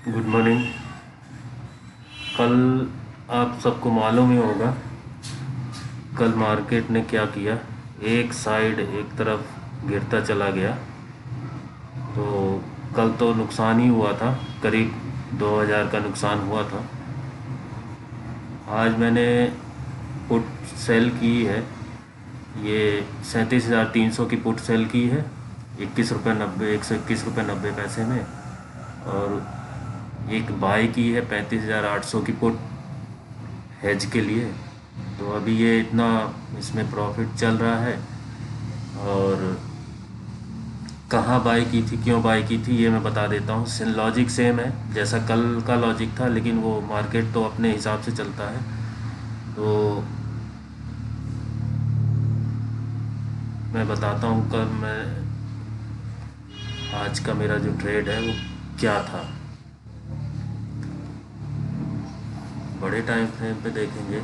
Good morning. कल आप सबको मालूम ही होगा, कल मार्केट ने क्या किया। एक साइड एक तरफ गिरता चला गया। तो कल तो नुकसान ही हुआ था, करीब 2000 का नुकसान हुआ था। आज मैंने पुट सेल की है, ये 37,300 की पुट सेल की है, 121 रुपये 90 में। और एक बाई की है 35,800 की पुट हेज के लिए। तो अभी ये इतना इसमें प्रॉफिट चल रहा है। और कहाँ बाई की थी, क्यों बाई की थी, ये मैं बता देता हूँ। लॉजिक सेम है जैसा कल का लॉजिक था, लेकिन वो मार्केट तो अपने हिसाब से चलता है। तो मैं बताता हूँ कल मैं आज का मेरा जो ट्रेड है वो क्या था। बड़े टाइम फ्रेम पे देखेंगे,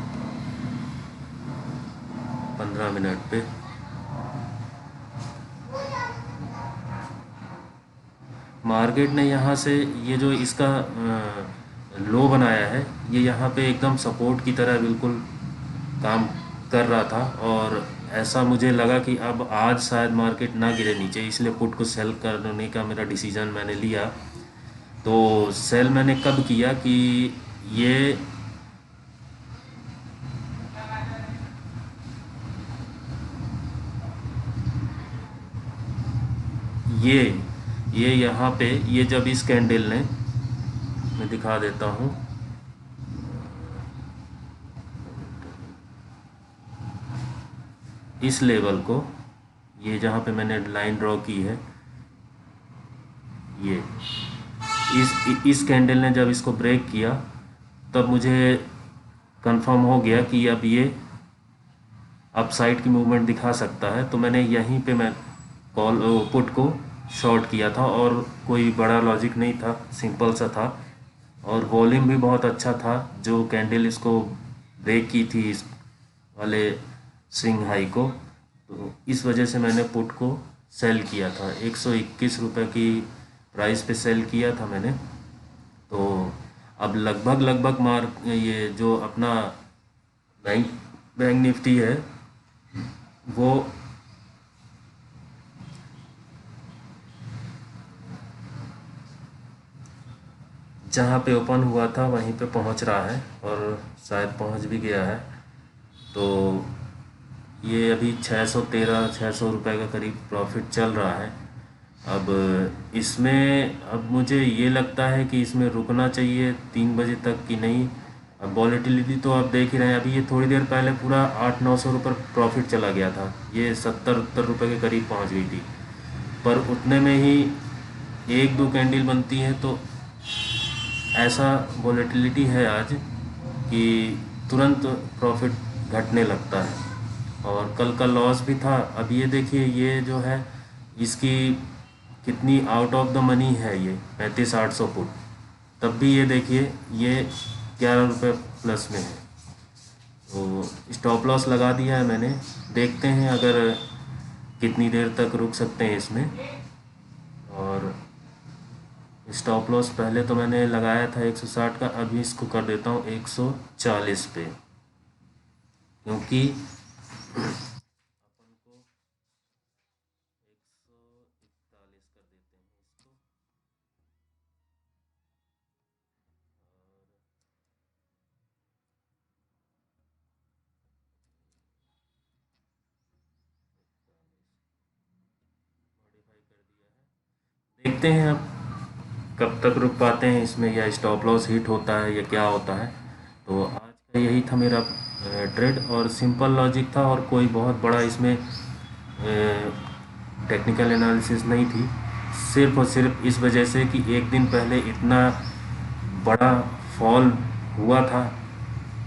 15 मिनट पे। मार्केट ने यहाँ से ये जो इसका लो बनाया है, ये यहाँ पे एकदम सपोर्ट की तरह बिल्कुल काम कर रहा था। और ऐसा मुझे लगा कि अब आज शायद मार्केट ना गिरे नीचे, इसलिए पुट को सेल करने का मेरा डिसीजन मैंने लिया। तो सेल मैंने कब किया कि ये ये ये यहाँ पे ये जब इस कैंडल ने, मैं दिखा देता हूँ, इस लेवल को, ये जहाँ पे मैंने लाइन ड्रॉ की है, ये इस कैंडल ने जब इसको ब्रेक किया, तब मुझे कंफर्म हो गया कि अब ये अपसाइड की मूवमेंट दिखा सकता है। तो मैंने यहीं पे मैं कॉल पुट को शॉर्ट किया था, और कोई बड़ा लॉजिक नहीं था, सिंपल सा था। और वॉल्यूम भी बहुत अच्छा था, जो कैंडल इसको ब्रेक की थी इस वाले स्विंग हाई को। तो इस वजह से मैंने पुट को सेल किया था, 121 रुपये की प्राइस पे सेल किया था मैंने। तो अब लगभग लगभग ये जो अपना बैंक बैंक निफ्टी है, वो जहाँ पे ओपन हुआ था वहीं पे पहुँच रहा है, और शायद पहुँच भी गया है। तो ये अभी 613-600 रुपये का करीब प्रॉफिट चल रहा है। अब इसमें अब मुझे ये लगता है कि इसमें रुकना चाहिए 3 बजे तक कि नहीं। अब वॉलेटिलिटी तो आप देख ही रहे हैं, अभी ये थोड़ी देर पहले पूरा 800-900 रुपये प्रॉफिट चला गया था, ये 70-70 रुपये के करीब पहुंच गई थी। पर उतने में ही एक दो कैंडल बनती है, तो ऐसा वॉलेटिलिटी है आज कि तुरंत प्रॉफिट घटने लगता है। और कल का लॉस भी था। अब ये देखिए, ये जो है इसकी कितनी आउट ऑफ द मनी है, ये 35,800 पुट। तब भी ये देखिए, ये 11 रुपये प्लस में है। तो स्टॉप लॉस लगा दिया है मैंने। देखते हैं अगर कितनी देर तक रुक सकते हैं इसमें। और स्टॉप लॉस पहले तो मैंने लगाया था 160 का, अभी इसको कर देता हूँ 140 पे, क्योंकि अपन को 141 कर देते हैं इसको। मॉडिफाई कर दिया है, देखते हैं अब कब तक रुक पाते हैं इसमें, या स्टॉप लॉस हिट होता है या क्या होता है। तो आज का यही था मेरा ट्रेड, और सिंपल लॉजिक था, और कोई बहुत बड़ा इसमें टेक्निकल एनालिसिस नहीं थी। सिर्फ और सिर्फ इस वजह से कि एक दिन पहले इतना बड़ा फॉल हुआ था,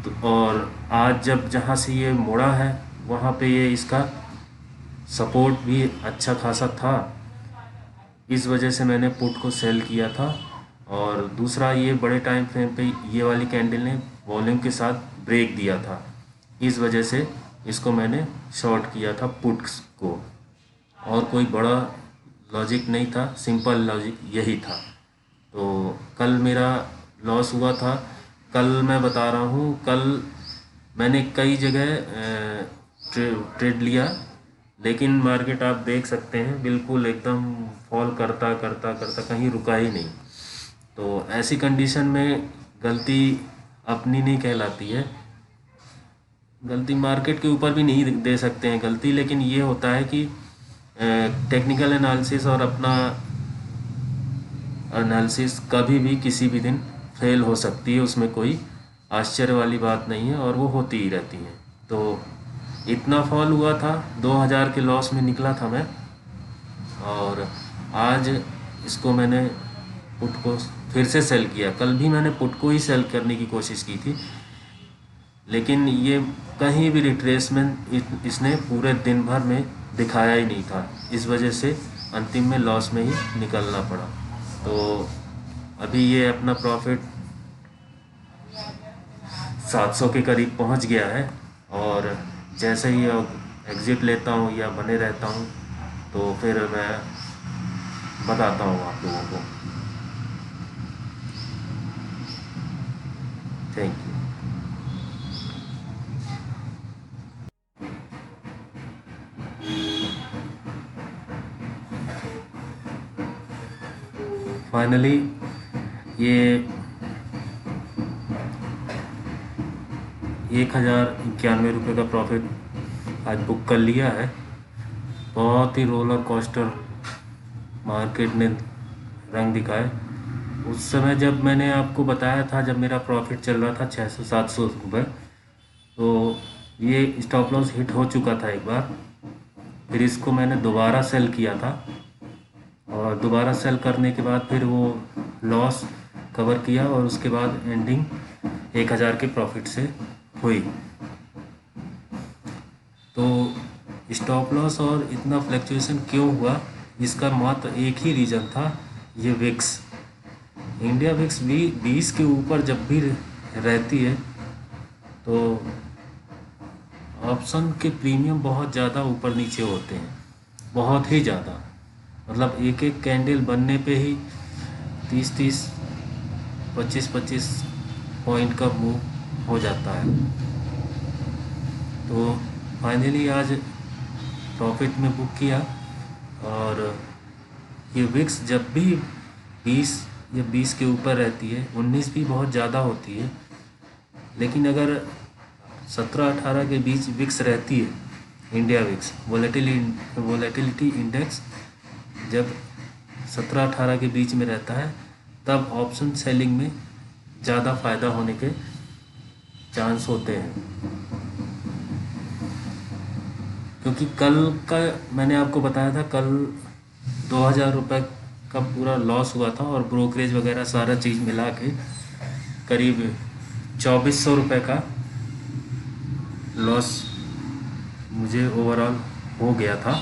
तो और आज जब जहाँ से ये मुड़ा है वहाँ पे ये इसका सपोर्ट भी अच्छा खासा था। इस वजह से मैंने पुट को सेल किया था। और दूसरा, ये बड़े टाइम फ्रेम पे ये वाली कैंडल ने वॉल्यूम के साथ ब्रेक दिया था, इस वजह से इसको मैंने शॉर्ट किया था पुट्स को। और कोई बड़ा लॉजिक नहीं था, सिंपल लॉजिक यही था। तो कल मेरा लॉस हुआ था। कल मैं बता रहा हूँ, कल मैंने कई जगह ट्रेड लिया, लेकिन मार्केट आप देख सकते हैं बिल्कुल एकदम फॉल करता करता करता कहीं रुका ही नहीं। तो ऐसी कंडीशन में गलती अपनी नहीं कहलाती है, गलती मार्केट के ऊपर भी नहीं दे सकते हैं गलती, लेकिन ये होता है कि टेक्निकल एनालिसिस और अपना एनालिसिस कभी भी किसी भी दिन फेल हो सकती है, उसमें कोई आश्चर्य वाली बात नहीं है और वो होती ही रहती है। तो इतना फॉल हुआ था, 2000 के लॉस में निकला था मैं, और आज इसको मैंने पुट को फिर से सेल किया। कल भी मैंने पुट को ही सेल करने की कोशिश की थी, लेकिन ये कहीं भी रिट्रेसमेंट इसने पूरे दिन भर में दिखाया ही नहीं था, इस वजह से अंतिम में लॉस में ही निकलना पड़ा। तो अभी ये अपना प्रॉफिट 700 के करीब पहुंच गया है, और जैसे ही एग्ज़िट लेता हूँ या बने रहता हूँ तो फिर मैं बताता हूँ आप लोगों को। Thank you. फाइनली ये 1091 रुपये का प्रॉफिट आज बुक कर लिया है। बहुत ही रोलर कोस्टर मार्केट ने रंग दिखाए। उस समय जब मैंने आपको बताया था, जब मेरा प्रॉफिट चल रहा था 600-700 रुपये, तो ये स्टॉप लॉस हिट हो चुका था एक बार। फिर इसको मैंने दोबारा सेल किया था, और दोबारा सेल करने के बाद फिर वो लॉस कवर किया, और उसके बाद एंडिंग 1000 के प्रॉफिट से हुई। तो स्टॉप लॉस और इतना फ्लक्चुएशन क्यों हुआ, इसका मात्र एक ही रीज़न था, ये विक्स। इंडिया विक्स भी 20 के ऊपर जब भी रहती है तो ऑप्शन के प्रीमियम बहुत ज़्यादा ऊपर नीचे होते हैं, बहुत ही ज़्यादा। मतलब एक एक कैंडल बनने पे ही 30-30, 25-25 पॉइंट का मूव हो जाता है। तो फाइनली आज प्रॉफिट में बुक किया, और ये विक्स जब भी 20 या 20 के ऊपर रहती है, 19 भी बहुत ज़्यादा होती है, लेकिन अगर 17-18 के बीच विक्स रहती है, इंडिया विक्स वोलेटिलिटी इंडेक्स जब 17-18 के बीच में रहता है, तब ऑप्शन सेलिंग में ज़्यादा फ़ायदा होने के चांस होते हैं। क्योंकि कल का मैंने आपको बताया था, कल 2000 रुपये का पूरा लॉस हुआ था, और ब्रोकरेज वगैरह सारा चीज़ मिला के करीब 2400 रुपये का लॉस मुझे ओवरऑल हो गया था।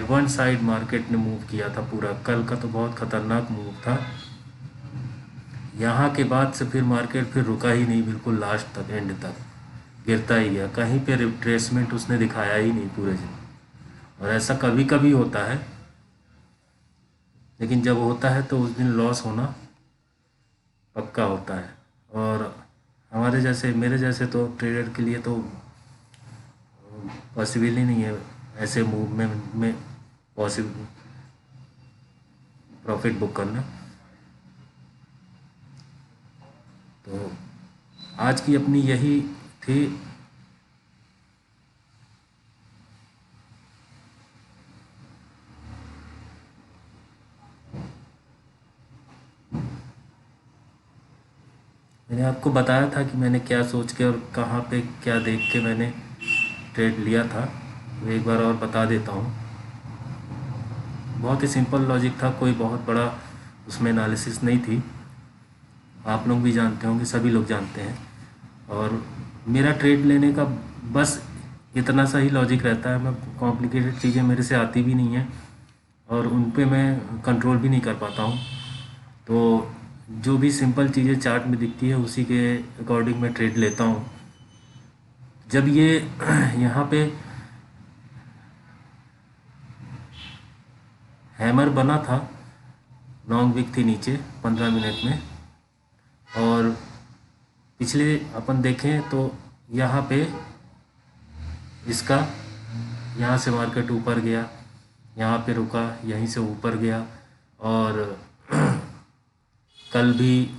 वन साइड मार्केट ने मूव किया था पूरा। कल का तो बहुत ख़तरनाक मूव था। यहाँ के बाद से फिर मार्केट फिर रुका ही नहीं, बिल्कुल लास्ट तक, एंड तक गिरता ही गया। कहीं पे रिट्रेसमेंट उसने दिखाया ही नहीं पूरे दिन। और ऐसा कभी कभी होता है, लेकिन जब होता है तो उस दिन लॉस होना पक्का होता है। और हमारे जैसे, मेरे जैसे तो ट्रेडर के लिए तो पॉसिबल ही नहीं है ऐसे मूव में पॉसिबल प्रॉफिट बुक करना। तो आज की अपनी यही थी। मैंने आपको बताया था कि मैंने क्या सोच के और कहाँ पे क्या देख के मैंने ट्रेड लिया था, वो एक बार और बता देता हूँ। बहुत ही सिंपल लॉजिक था, कोई बहुत बड़ा उसमें एनालिसिस नहीं थी। आप लोग भी जानते होंगे, सभी लोग जानते हैं। और मेरा ट्रेड लेने का बस इतना सा ही लॉजिक रहता है। मैं कॉम्प्लिकेटेड चीज़ें मेरे से आती भी नहीं हैं, और उन पे मैं कंट्रोल भी नहीं कर पाता हूँ। तो जो भी सिंपल चीज़ें चार्ट में दिखती है, उसी के अकॉर्डिंग मैं ट्रेड लेता हूँ। जब ये यहाँ पे हैमर बना था, लॉन्ग विक थी नीचे 15 मिनट में। और पिछले अपन देखें तो यहाँ पे इसका यहाँ से मार्केट ऊपर गया, यहाँ पे रुका, यहीं से ऊपर गया, और कल भी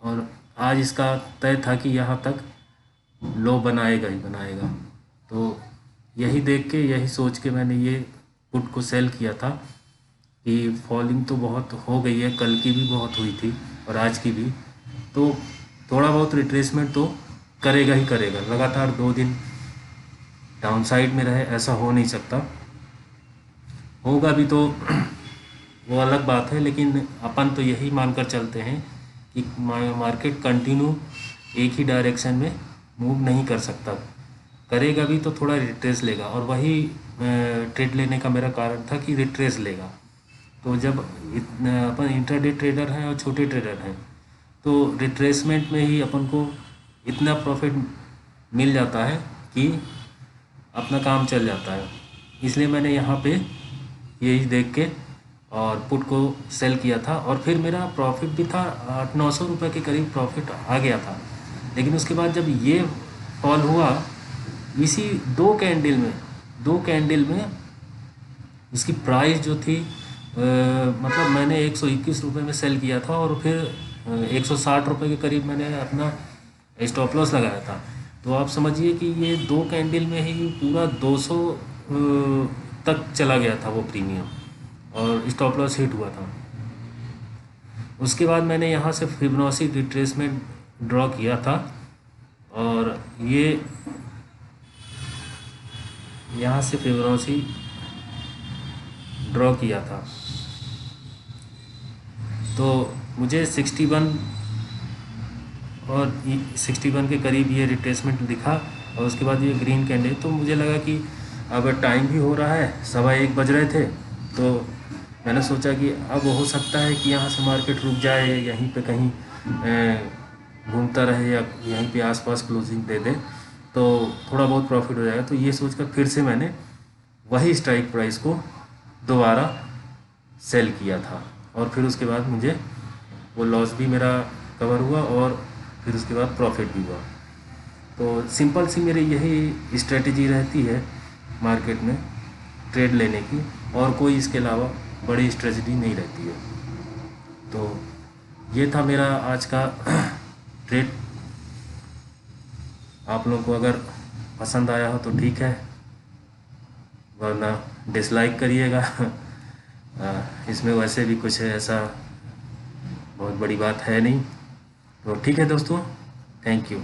और आज इसका तय था कि यहाँ तक लो बनाएगा ही बनाएगा। तो यही देख के, यही सोच के मैंने ये पुट को सेल किया था कि फॉलिंग तो बहुत हो गई है, कल की भी बहुत हुई थी और आज की भी, तो थोड़ा बहुत रिट्रेसमेंट तो करेगा ही करेगा। लगातार 2 दिन डाउनसाइड में रहे ऐसा हो नहीं सकता, होगा भी तो वो अलग बात है, लेकिन अपन तो यही मानकर चलते हैं कि मार्केट कंटिन्यू एक ही डायरेक्शन में मूव नहीं कर सकता, करेगा भी तो थोड़ा रिट्रेस लेगा। और वही ट्रेड लेने का मेरा कारण था कि रिट्रेस लेगा। तो जब अपन इंट्राडे ट्रेडर हैं और छोटे ट्रेडर हैं, तो रिट्रेसमेंट में ही अपन को इतना प्रॉफिट मिल जाता है कि अपना काम चल जाता है। इसलिए मैंने यहाँ पे यही देख के और पुट को सेल किया था, और फिर मेरा प्रॉफिट भी था 800-900 रुपये के करीब प्रॉफिट आ गया था। लेकिन उसके बाद जब ये फॉल हुआ, इसी 2 कैंडल में इसकी प्राइस जो थी मतलब मैंने 121 रुपये में सेल किया था, और फिर 160 रुपये के करीब मैंने अपना स्टॉप लॉस लगाया था। तो आप समझिए कि ये 2 कैंडल में ही पूरा 200 तक चला गया था वो प्रीमियम, और स्टॉप लॉस हिट हुआ था। उसके बाद मैंने यहाँ से फिबोनाची रिट्रेसमेंट ड्रॉ किया था, और ये यहाँ से फिबोनाची ड्रॉ किया था, तो मुझे 61 और 61 के करीब ये रिट्रेसमेंट दिखा। और उसके बाद ये ग्रीन कैंडल, तो मुझे लगा कि अब टाइम भी हो रहा है, 1:15 बज रहे थे, तो मैंने सोचा कि अब हो सकता है कि यहाँ से मार्केट रुक जाए, यहीं पे कहीं घूमता रहे या यहीं पे आसपास क्लोजिंग दे दे, तो थोड़ा बहुत प्रॉफिट हो जाएगा। तो ये सोचकर फिर से मैंने वही स्ट्राइक प्राइस को दोबारा सेल किया था, और फिर उसके बाद मुझे वो लॉस भी मेरा कवर हुआ, और फिर उसके बाद प्रॉफिट भी हुआ। तो सिंपल सी मेरी यही स्ट्रेटजी रहती है मार्केट में ट्रेड लेने की, और कोई इसके अलावा बड़ी स्ट्रेटजी नहीं रहती है। तो ये था मेरा आज का ट्रेड। आप लोगों को अगर पसंद आया हो तो ठीक है, वरना डिसलाइक करिएगा। इसमें वैसे भी कुछ ऐसा बहुत बड़ी बात है नहीं। तो ठीक है दोस्तों, थैंक यू।